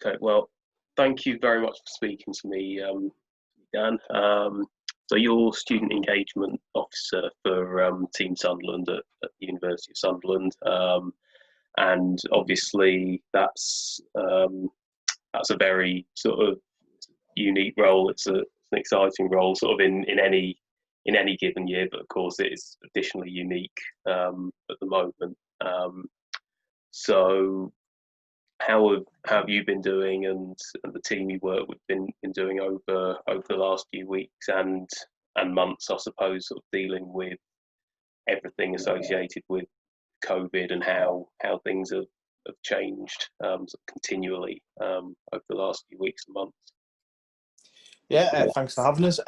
Okay, well, thank you very much for speaking to me, Dan. So you're student engagement officer for Team Sunderland at the University of Sunderland, and obviously that's a very sort of unique role. It's an exciting role, sort of in any given year, but of course it is additionally unique at the moment. So how have you been doing, and the team you work with been doing over the last few weeks and months, I suppose, sort of dealing with everything associated with COVID and how things have changed sort of continually over the last few weeks and months? Yeah, thanks for having us.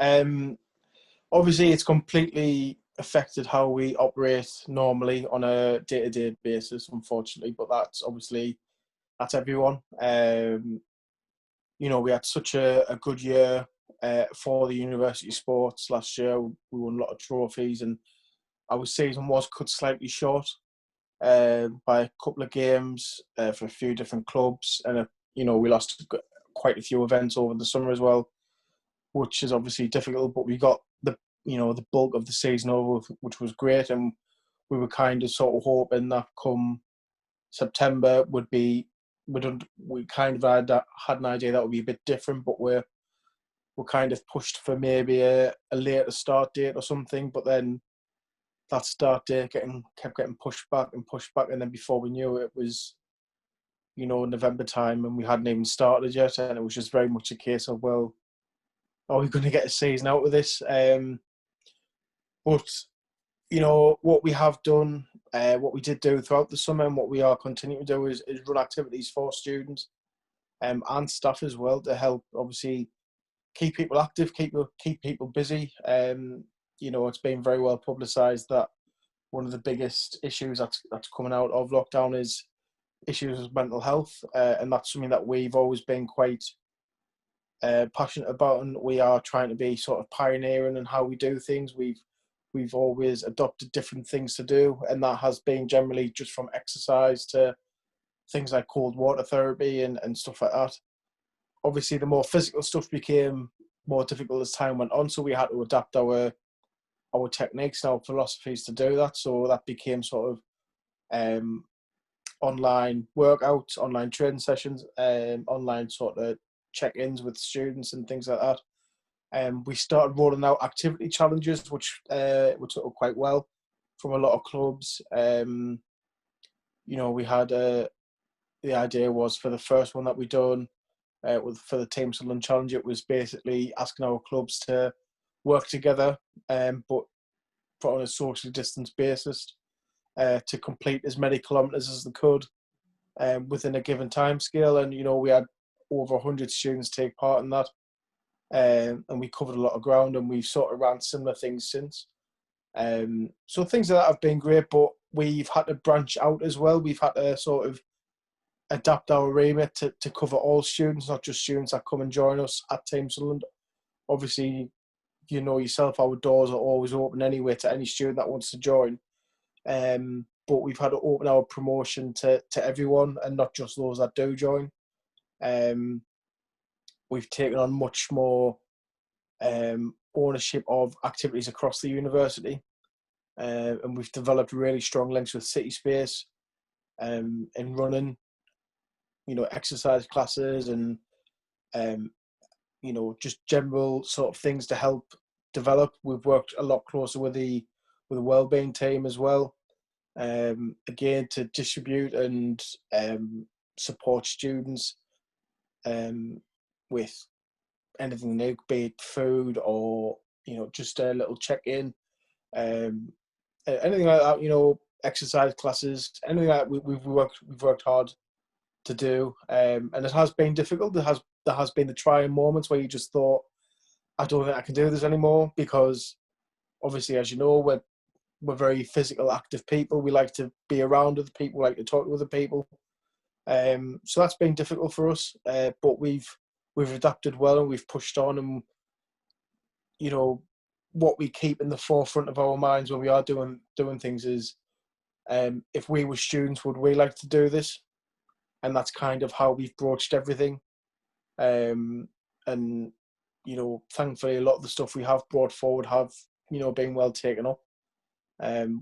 Obviously, it's completely affected how we operate normally on a day-to-day basis, unfortunately, but that's everyone. We had such a good year for the university sports last year. We won a lot of trophies, and our season was cut slightly short by a couple of games for a few different clubs, and we lost quite a few events over the summer as well, which is obviously difficult. But we got the bulk of the season over, which was great, and we were kind of sort of hoping that come September we kind of had an idea that would be a bit different, but we're kind of pushed for maybe a later start date or something. But then that start date kept getting pushed back, and then before we knew it was November time, and we hadn't even started yet, and it was just very much a case of, well, are we going to get a season out of this? But what we have done, what we did do throughout the summer, and what we are continuing to do is run activities for students and staff as well, to help obviously keep people active, keep people busy. It's been very well publicised that one of the biggest issues that's coming out of lockdown is issues with mental health, and that's something that we've always been quite passionate about, and we are trying to be sort of pioneering in how we do things. We've always adopted different things to do, and that has been generally just from exercise to things like cold water therapy and stuff like that. Obviously, the more physical stuff became more difficult as time went on, so we had to adapt our techniques and our philosophies to do that. So that became sort of online workouts, online training sessions, online sort of check-ins with students and things like that. We started rolling out activity challenges, which were sort of quite well from a lot of clubs. We had the idea was, for the first one that we done for the Team Sunderland Challenge, it was basically asking our clubs to work together, but on a socially distanced basis, to complete as many kilometres as they could within a given time scale. And we had over 100 students take part in that. And we covered a lot of ground, and we've sort of ran similar things since. So things like that have been great, but we've had to branch out as well. We've had to sort of adapt our remit to cover all students, not just students that come and join us at Team Sunderland. Obviously, yourself, our doors are always open anyway to any student that wants to join. But we've had to open our promotion to everyone, and not just those that do join. We've taken on much more ownership of activities across the university, and we've developed really strong links with City Space in running, exercise classes and just general sort of things to help develop. We've worked a lot closer with the wellbeing team as well, again to distribute and support students with anything they need, be it food or just a little check-in, anything like that. Exercise classes, anything like that. We've worked hard to do, and it has been difficult. There has been the trying moments where you just thought, I don't think I can do this anymore, because obviously, as you know, we're very physical, active people. We like to be around other people, we like to talk to other people. So that's been difficult for us, but we've adapted well, and we've pushed on. And what we keep in the forefront of our minds when we are doing things is, if we were students, would we like to do this? And that's kind of how we've broached everything. And thankfully, a lot of the stuff we have brought forward have been well taken up.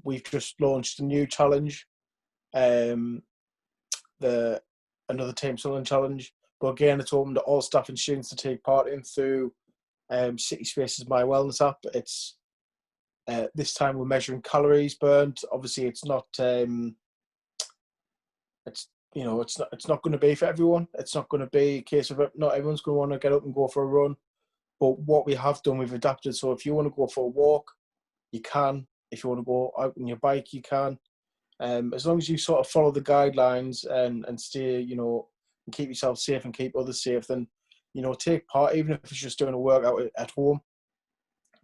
We've just launched a new challenge, another Team Sunderland challenge. But again, it's open to all staff and students to take part in through City Space's My Wellness app. It's this time we're measuring calories burned. Obviously, it's not it's not going to be for everyone. It's not going to be a case of not everyone's going to want to get up and go for a run. But what we have done, we've adapted. So if you want to go for a walk, you can. If you want to go out on your bike, you can. As long as you sort of follow the guidelines and stay, and keep yourself safe and keep others safe, then, take part, even if it's just doing a workout at home.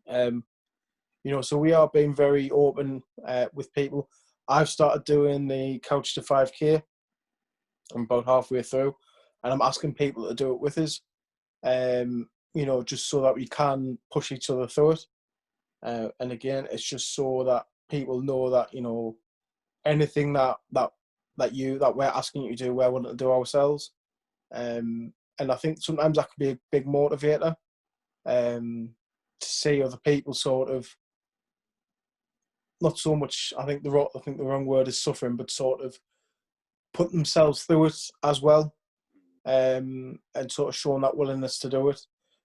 So we are being very open with people. I've started doing the Couch to 5K. I'm about halfway through, and I'm asking people to do it with us, just so that we can push each other through it. And again, it's just so that people know that, anything that we're asking you to do, we're wanting to do ourselves. And I think sometimes that can be a big motivator, to see other people sort of, not so much, I think the wrong word is suffering, but sort of put themselves through it as well, and sort of showing that willingness to do it.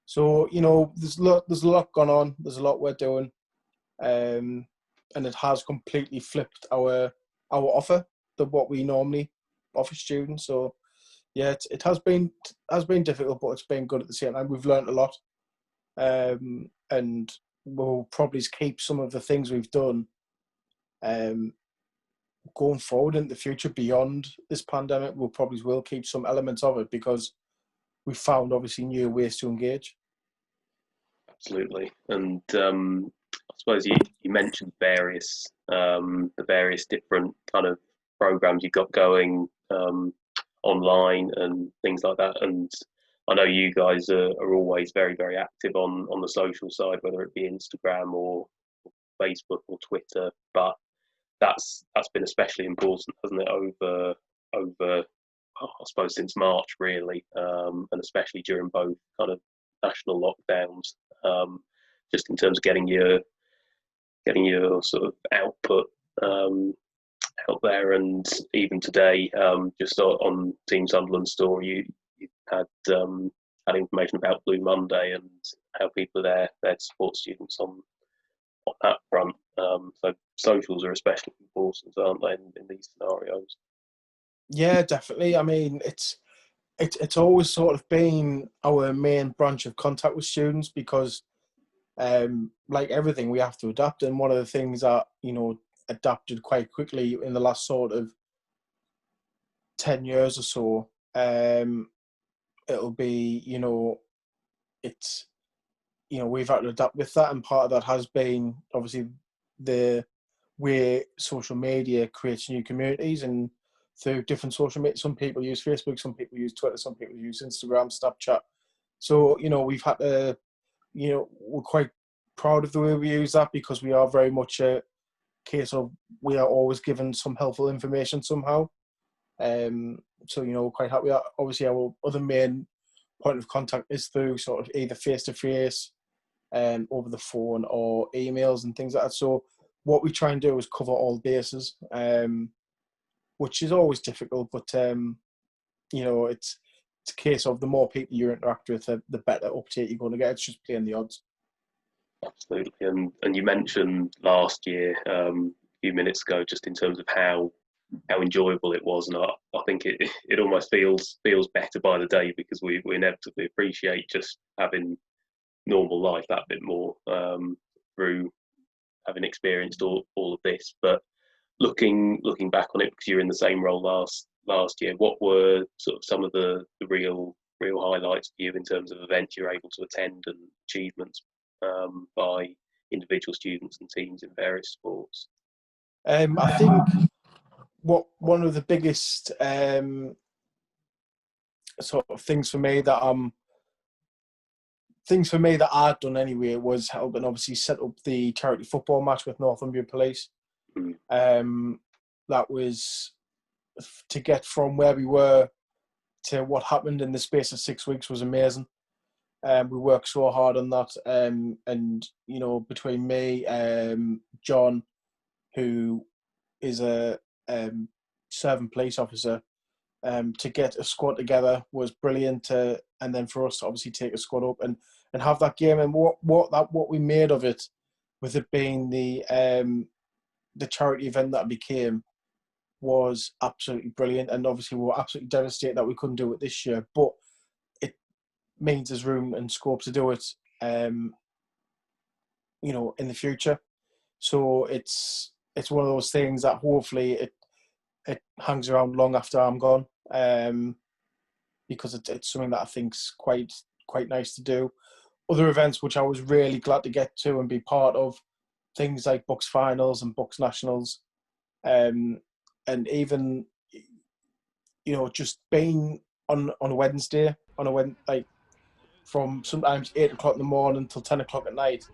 So, there's a lot going on. There's a lot we're doing, and it has completely flipped our offer than what we normally offer students. So, yeah, it has been difficult, but it's been good at the same time. We've learned a lot, and we'll probably keep some of the things we've done going forward in the future beyond this pandemic. We'll probably keep some elements of it because we found obviously new ways to engage. Absolutely. And I suppose you mentioned the various different kind of programs you've got going online and things like that. And I know you guys are always very, very active on the social side, whether it be Instagram or Facebook or Twitter. But that's been especially important, hasn't it, over I suppose since March really, and especially during both kind of national lockdowns, just in terms of getting your sort of output out there. And even today, just on Team Sunderland store, you had information about Blue Monday and how people are there to support students on that front. So socials are especially important, aren't they, in these scenarios? Yeah, definitely. I mean, it's always sort of been our main branch of contact with students because, like everything, we have to adapt. And one of the things that, adapted quite quickly in the last sort of 10 years or so, it'll be, it's, we've had to adapt with that. And part of that has been obviously the way social media creates new communities, and through different social media, some people use Facebook, some people use Twitter, some people use Instagram, Snapchat. So, we've had to, we're quite proud of the way we use that because we are very much a case of we are always given some helpful information somehow. So, we're quite happy. Obviously, our other main point of contact is through sort of either face-to-face, over the phone or emails and things like that. So what we try and do is cover all bases, which is always difficult, but it's a case of the more people you interact with, the better uptake you're going to get. It's just playing the odds. Absolutely. And you mentioned last year, a few minutes ago, just in terms of how enjoyable it was, and I think it almost feels better by the day because we inevitably appreciate just having normal life that bit more, through having experienced all of this. But looking back on it, because you're in the same role last year, what were sort of some of the real highlights for you in terms of events you're able to attend and achievements by individual students and teams in various sports? I think one of the biggest sort of things for me that I'd done anyway was helping obviously set up the charity football match with Northumbria Police. That was to get from where we were to what happened in the space of 6 weeks was amazing. We worked so hard on that, and you know, between me, John, who is a serving police officer, to get a squad together was brilliant. And then for us to obviously take a squad up and have that game, and what we made of it, with it being the charity event that it became, was absolutely brilliant. And obviously we were absolutely devastated that we couldn't do it this year, but it means there's room and scope to do it, you know, in the future. So it's one of those things that hopefully it hangs around long after I'm gone, because it's something that I think's quite nice to do. Other events which I was really glad to get to and be part of, things like Bucks finals and Bucks nationals, and even, you know, just being on a Wednesday, like from sometimes 8 o'clock in the morning until 10 o'clock at night.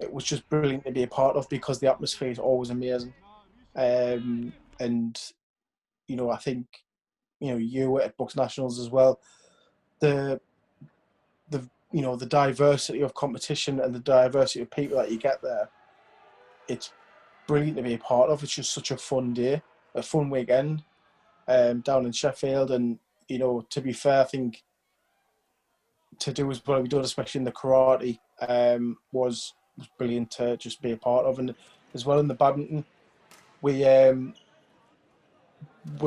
It was just brilliant to be a part of, because the atmosphere is always amazing. And you know, I think, you know, you at Bucks Nationals as well, the you know, the diversity of competition and the diversity of people that you get there, it's brilliant to be a part of. It's just such a fun day, a fun weekend, down in Sheffield. And you know, to be fair, I think to do as well we done, especially in the karate, was brilliant to just be a part of. And as well in the badminton, we're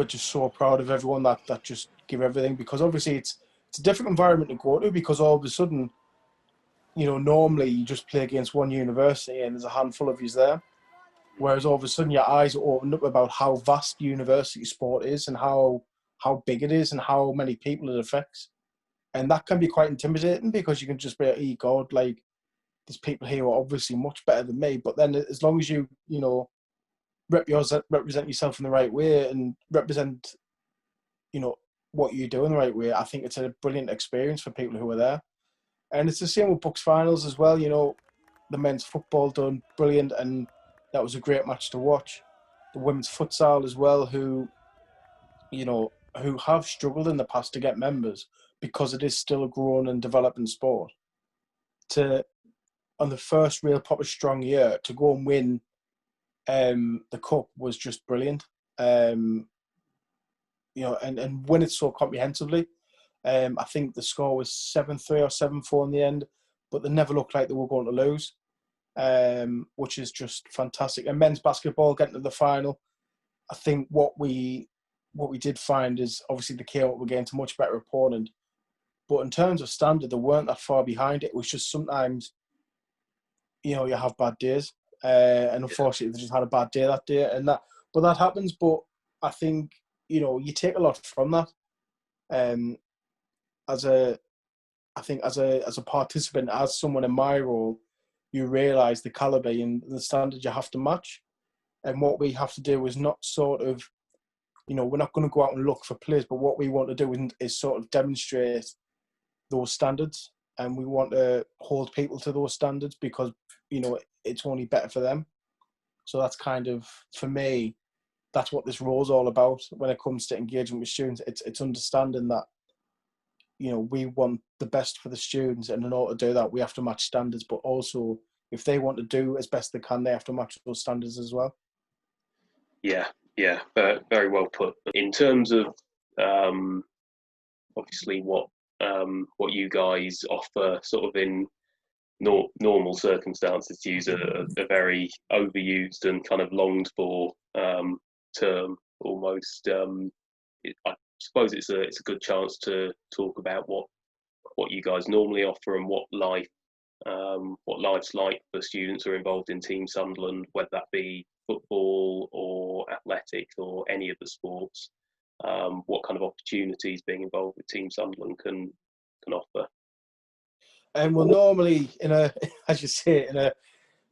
just so proud of everyone that just give everything, because obviously it's a different environment to go to, because all of a sudden, you know, normally you just play against one university and there's a handful of you there, whereas all of a sudden your eyes are opened up about how vast university sport is and how big it is and how many people it affects. And that can be quite intimidating, because you can just be like, oh God, like, there's people here who are obviously much better than me. But then as long as you know, represent yourself in the right way and represent, you know, what you do in the right way, I think it's a brilliant experience for people who are there. And it's the same with Bucks finals as well. You know, the men's football done brilliant, and that was a great match to watch. The women's futsal as well, who, you know, who have struggled in the past to get members, because it is still a growing and developing sport. To, on the first real proper strong year, to go and win the cup was just brilliant. You know, and win it so comprehensively. I think the score was 7-3 or 7-4 in the end, but they never looked like they were going to lose, which is just fantastic. And men's basketball getting to the final, I think what we did find is obviously they came up against a much better opponent, but in terms of standard, they weren't that far behind. It was just sometimes, you know, you have bad days, and unfortunately they just had a bad day that day, but that happens. But I think, you know, you take a lot from that. As a participant, as someone in my role, you realise the calibre and the standard you have to match. And what we have to do is not sort of, you know, we're not going to go out and look for players, but what we want to do is sort of demonstrate those standards. And we want to hold people to those standards, because, you know, it's only better for them. So that's kind of, for me, that's what this role is all about when it comes to engagement with students. It's understanding that, you know, we want the best for the students, and in order to do that, we have to match standards. But also, if they want to do as best they can, they have to match those standards as well. Yeah, very well put. In terms of obviously what you guys offer, sort of in normal circumstances, to use a very overused and kind of longed for term almost. I suppose it's a good chance to talk about what you guys normally offer and what life's like for students who are involved in Team Sunderland, whether that be football or athletics or any of the sports. What kind of opportunities being involved with Team Sunderland can offer. Well, normally as you say, in a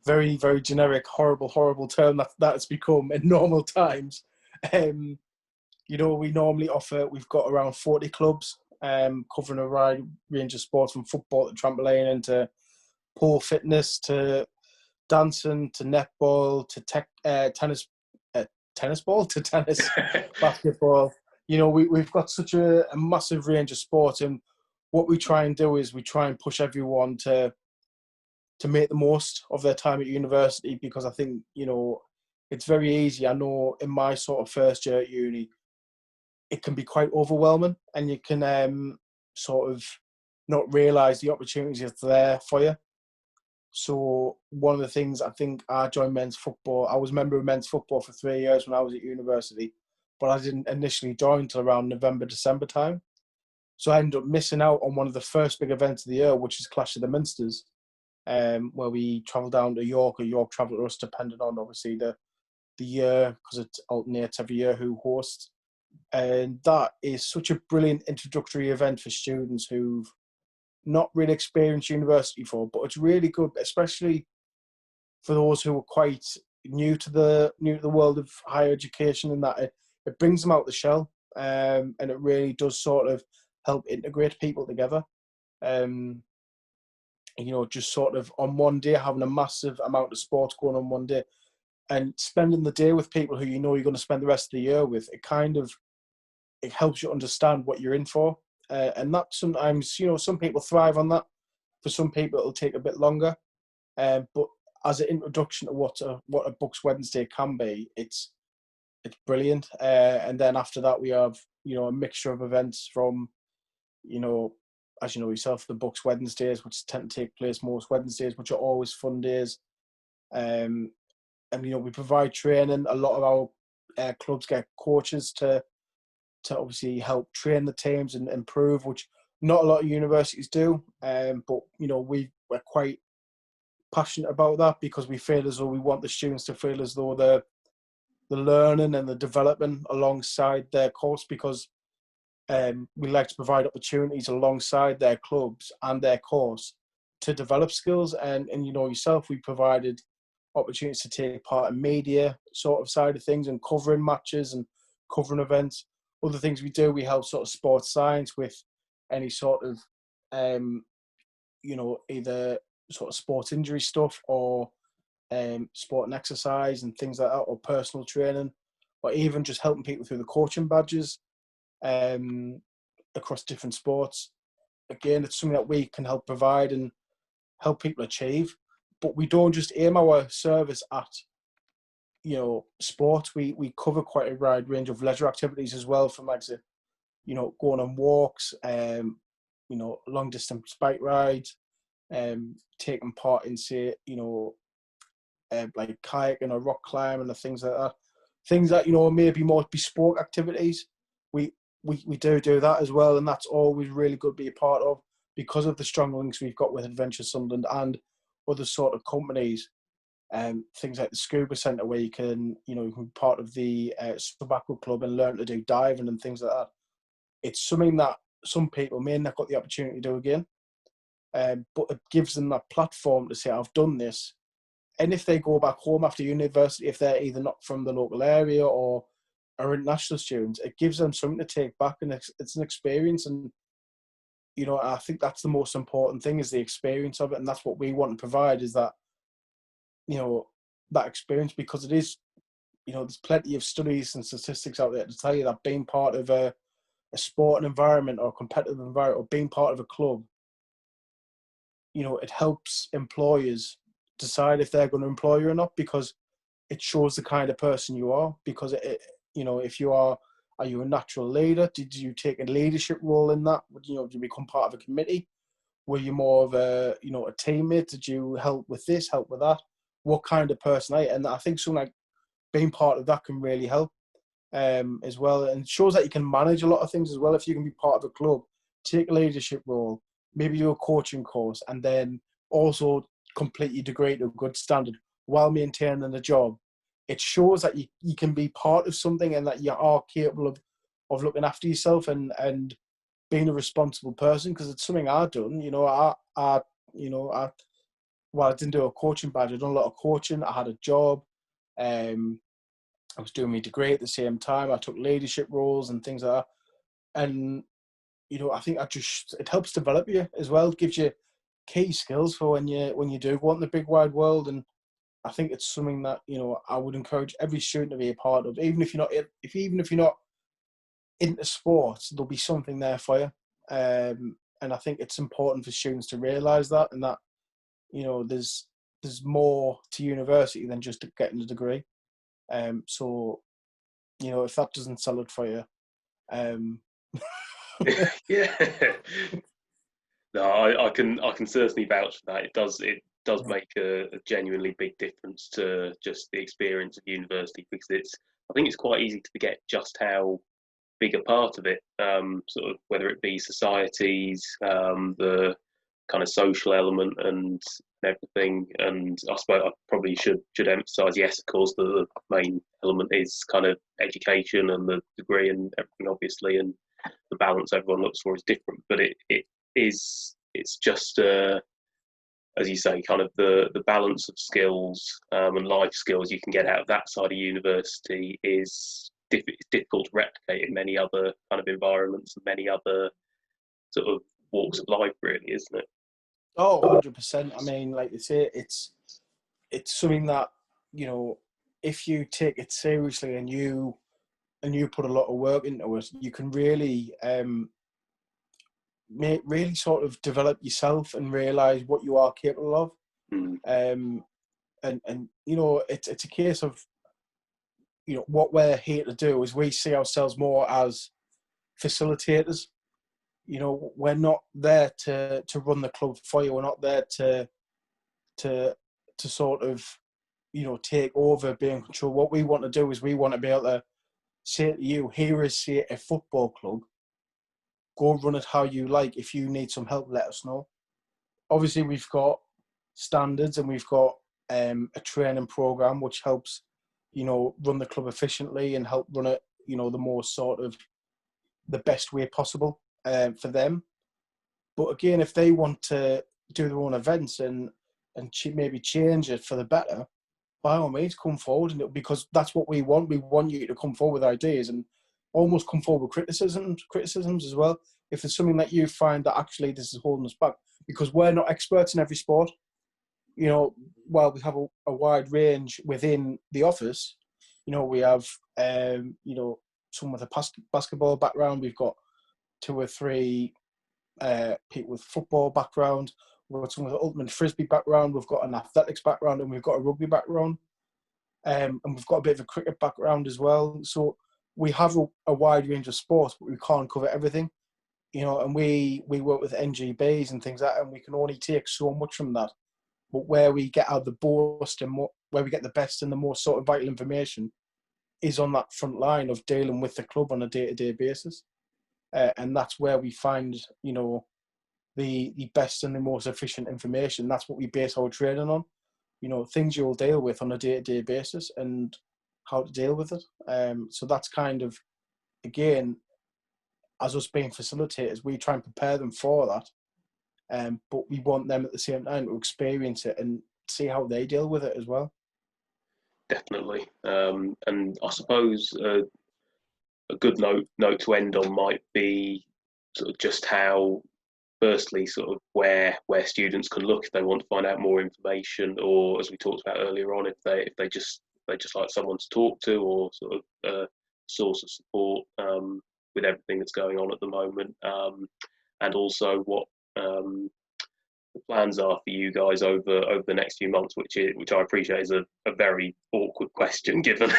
very, very generic, horrible term that's become in normal times. You know, we normally offer, we've got around 40 clubs, covering a wide range of sports, from football to trampoline and to pole fitness to dancing to netball to tennis ball to tennis, basketball, we've got such a massive range of sports, and what we try and do is we try and push everyone to make the most of their time at university, because I think, it's very easy. I know in my sort of first year at uni, it can be quite overwhelming, and you can sort of not realise the opportunities that's there for you. So one of the things, I think I joined men's football. I was a member of men's football for 3 years when I was at university, but I didn't initially join until around November, December time. So I ended up missing out on one of the first big events of the year, which is Clash of the Minsters, where we travel down to York, or York travel to us, depending on obviously the year, because it alternates every year who hosts. And that is such a brilliant introductory event for students who've not really experienced university for, but it's really good, especially for those who are quite new to the world of higher education, and that it brings them out the shell, and it really does sort of help integrate people together. Just sort of on one day, having a massive amount of sports going on one day, and spending the day with people who you're going to spend the rest of the year with, it helps you understand what you're in for. And that sometimes, some people thrive on that. For some people, it'll take a bit longer. But as an introduction to what a Bucks Wednesday can be, it's brilliant. And then after that, we have, a mixture of events from, as you know yourself, the Bucks Wednesdays, which tend to take place most Wednesdays, which are always fun days. And we provide training. A lot of our clubs get coaches to obviously help train the teams and improve, which not a lot of universities do. But we're quite passionate about that, because we feel as though we want the students to feel as though they're learning and the developing alongside their course, because we like to provide opportunities alongside their clubs and their course to develop skills. And yourself, we provided opportunities to take part in media sort of side of things, and covering matches and covering events. Other things we do, we help sort of sports science with any sort of, either sort of sports injury stuff, or sport and exercise and things like that, or personal training, or even just helping people through the coaching badges across different sports. Again, it's something that we can help provide and help people achieve. But we don't just aim our service at, sports. We cover quite a wide range of leisure activities as well, from like, going on walks, long distance bike rides, taking part in, say, like kayaking or rock climbing or things like that. Things that, maybe more bespoke activities. We do that as well, and that's always really good to be a part of, because of the strong links we've got with Adventure Sunderland and other sort of companies. Things like the scuba centre, where you can be part of the Sub-Aqua Club and learn to do diving and things like that. It's something that some people may not got the opportunity to do again, but it gives them that platform to say, I've done this. And if they go back home after university, if they're either not from the local area or are international students, it gives them something to take back, and it's an experience. And I think that's the most important thing, is the experience of it, and that's what we want to provide, is that that experience, because it is, there's plenty of studies and statistics out there to tell you that being part of a sporting environment or a competitive environment, or being part of a club, it helps employers decide if they're going to employ you or not, because it shows the kind of person you are. Because if you are you a natural leader? Did you take a leadership role in that? Did you become part of a committee? Were you more of a teammate? Did you help with this, help with that? What kind of person are you? And I think something like being part of that can really help as well. And it shows that you can manage a lot of things as well. If you can be part of a club, take a leadership role, maybe do a coaching course, and then also complete your degree to a good standard while maintaining the job. It shows that you can be part of something, and that you are capable of looking after yourself and being a responsible person, because it's something I've done. I didn't do a coaching badge. I'd done a lot of coaching. I had a job. I was doing my degree at the same time. I took leadership roles and things like that. And, I think it helps develop you as well. It gives you key skills for when you do go out in the big wide world. And I think it's something that, I would encourage every student to be a part of, even if you're not into sports, there'll be something there for you. And I think it's important for students to realise that, and that, you know, there's more to university than just getting a degree. So, you know, if that doesn't sell it for you, Yeah. No, I can certainly vouch for that. It does make a genuinely big difference to just the experience of university, because I think it's quite easy to forget just how big a part of it, sort of whether it be societies, the kind of social element and everything. And I suppose I probably should emphasise, yes, of course, the main element is kind of education and the degree and everything, obviously, and the balance everyone looks for is different. But it's just as you say, kind of the balance of skills and life skills you can get out of that side of university is difficult to replicate in many other kind of environments and many other sort of walks of life, really, isn't it? Oh, 100%. I mean, like you say, it's something that, you know, if you take it seriously and you put a lot of work into it, you can really really sort of develop yourself and realise what you are capable of. And you know, it's a case of, you know, what we're here to do is we see ourselves more as facilitators. You know, we're not there to run the club for you. We're not there to sort of, you know, take over, be in control. What we want to do is we want to be able to say to you, here is, say, a football club. Go run it how you like. If you need some help, let us know. Obviously, we've got standards and we've got a training program which helps, you know, run the club efficiently and help run it, you know, the most sort of the best way possible for them. But again, if they want to do their own events and maybe change it for the better, by all means, come forward, and because that's what we want. We want you to come forward with ideas and almost come forward with criticisms as well. If there's something that you find that actually this is holding us back, because we're not experts in every sport, you know, while we have a wide range within the office, you know, we have, you know, some with a basketball background, we've got 2 or 3 people with football background, we've got some with an ultimate frisbee background, we've got an athletics background, and we've got a rugby background, and we've got a bit of a cricket background as well. So we have a wide range of sports, but we can't cover everything, you know. And we work with NGBs and things like that, and we can only take so much from that. But where we get out the most and where we get the best and the most sort of vital information is on that front line of dealing with the club on a day-to-day basis. And that's where we find, you know, the best and the most efficient information. That's what we base our training on. You know, things you'll deal with on a day-to-day basis and how to deal with it. So that's kind of, again, as us being facilitators, we try and prepare them for that. But we want them at the same time to experience it and see how they deal with it as well. Definitely. And I suppose a good note to end on might be sort of just how, firstly, sort of where students can look if they want to find out more information, or as we talked about earlier on, if they just like someone to talk to, or sort of a source of support with everything that's going on at the moment, and also what the plans are for you guys over the next few months, which I appreciate is a very awkward question given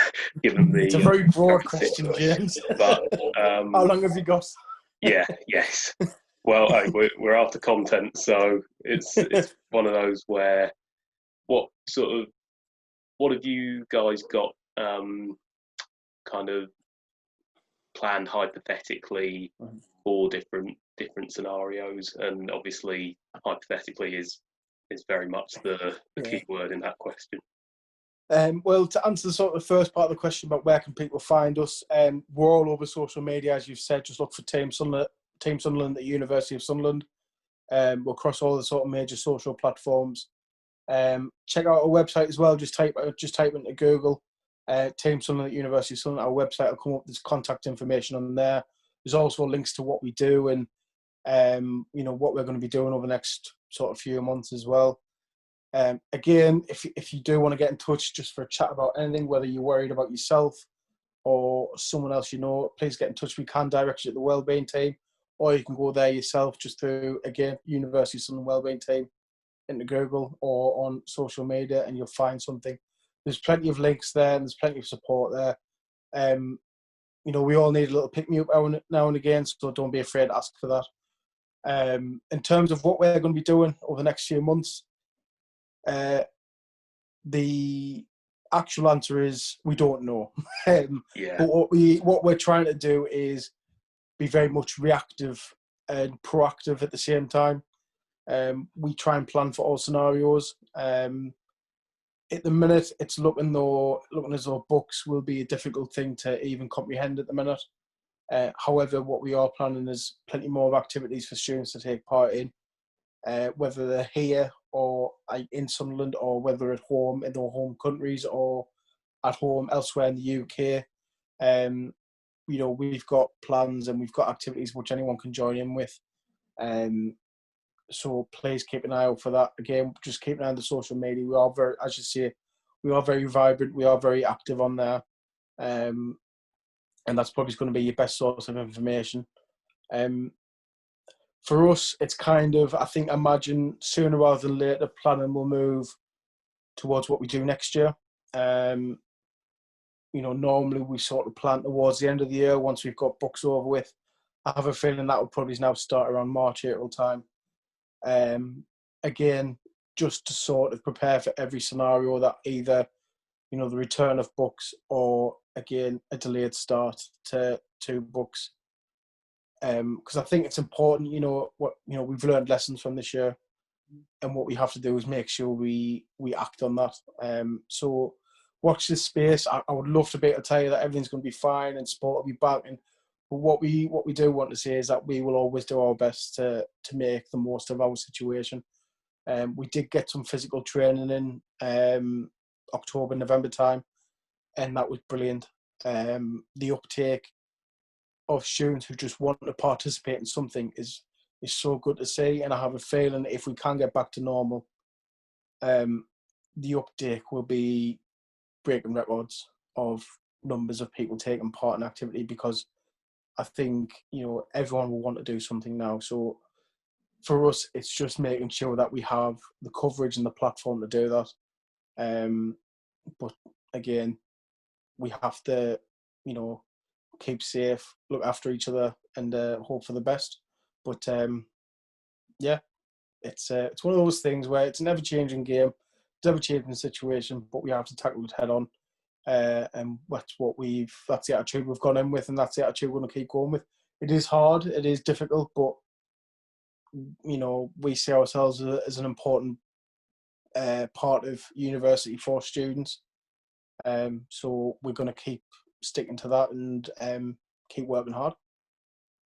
the. It's a very broad question, James. But how long have you got? Yeah. Yes. Well, we're after content, so it's one of those where what have you guys got kind of planned hypothetically for different scenarios, and obviously hypothetically is very much the key word in that question. Well, to answer the sort of first part of the question about where can people find us, we're all over social media, as you've said. Just look for Team Sunderland at the University of Sunderland. We're across all the sort of major social platforms. Check out our website as well. Just type into Google Team Sunderland at University of Sunderland. Our website will come up. There's contact information on there. There's also links to what we do and you know, what we're going to be doing over the next sort of few months as well. Again, if you do want to get in touch just for a chat about anything, whether you're worried about yourself or someone else you know, please get in touch. We can direct you to the wellbeing team, or you can go there yourself just through, again, University of Sunderland Wellbeing Team into Google or on social media, and you'll find something. There's plenty of links there, and there's plenty of support there. You know, we all need a little pick-me-up now and again, so don't be afraid to ask for that. In terms of what we're going to be doing over the next few months, the actual answer is we don't know. But what we're trying to do is be very much reactive and proactive at the same time. We try and plan for all scenarios. At the minute, it's looking as though books will be a difficult thing to even comprehend at the minute. However, what we are planning is plenty more activities for students to take part in, whether they're here or in Sunderland, or whether at home in their home countries or at home elsewhere in the UK. You know, we've got plans and we've got activities which anyone can join in with. So please keep an eye out for that. Again, just keep an eye on the social media. We are very, as you say, we are very vibrant. We are very active on there. And that's probably going to be your best source of information. For us, it's kind of, I think, imagine sooner rather than later, planning will move towards what we do next year. You know, normally we sort of plan towards the end of the year once we've got books over with. I have a feeling that will probably now start around March, April time. Again, just to sort of prepare for every scenario that either, you know, the return of books or, again, a delayed start to books. Because I think it's important, we've learned lessons from this year, and what we have to do is make sure we act on that. So watch this space. I would love to be able to tell you that everything's going to be fine and sport will be back. But what we do want to say is that we will always do our best to make the most of our situation. We did get some physical training in October, November time, and that was brilliant. The uptake of students who just want to participate in something is so good to see, and I have a feeling if we can get back to normal, the uptake will be breaking records of numbers of people taking part in activity, because I think, everyone will want to do something now. So for us, it's just making sure that we have the coverage and the platform to do that. But again, we have to, keep safe, look after each other, and hope for the best. But yeah, it's one of those things where it's an ever-changing game, it's an ever-changing situation, but we have to tackle it head on. And that's the attitude we've gone in with, and that's the attitude we're going to keep going with. It is hard, it is difficult, but we see ourselves as an important part of university for students. So we're going to keep sticking to that and keep working hard.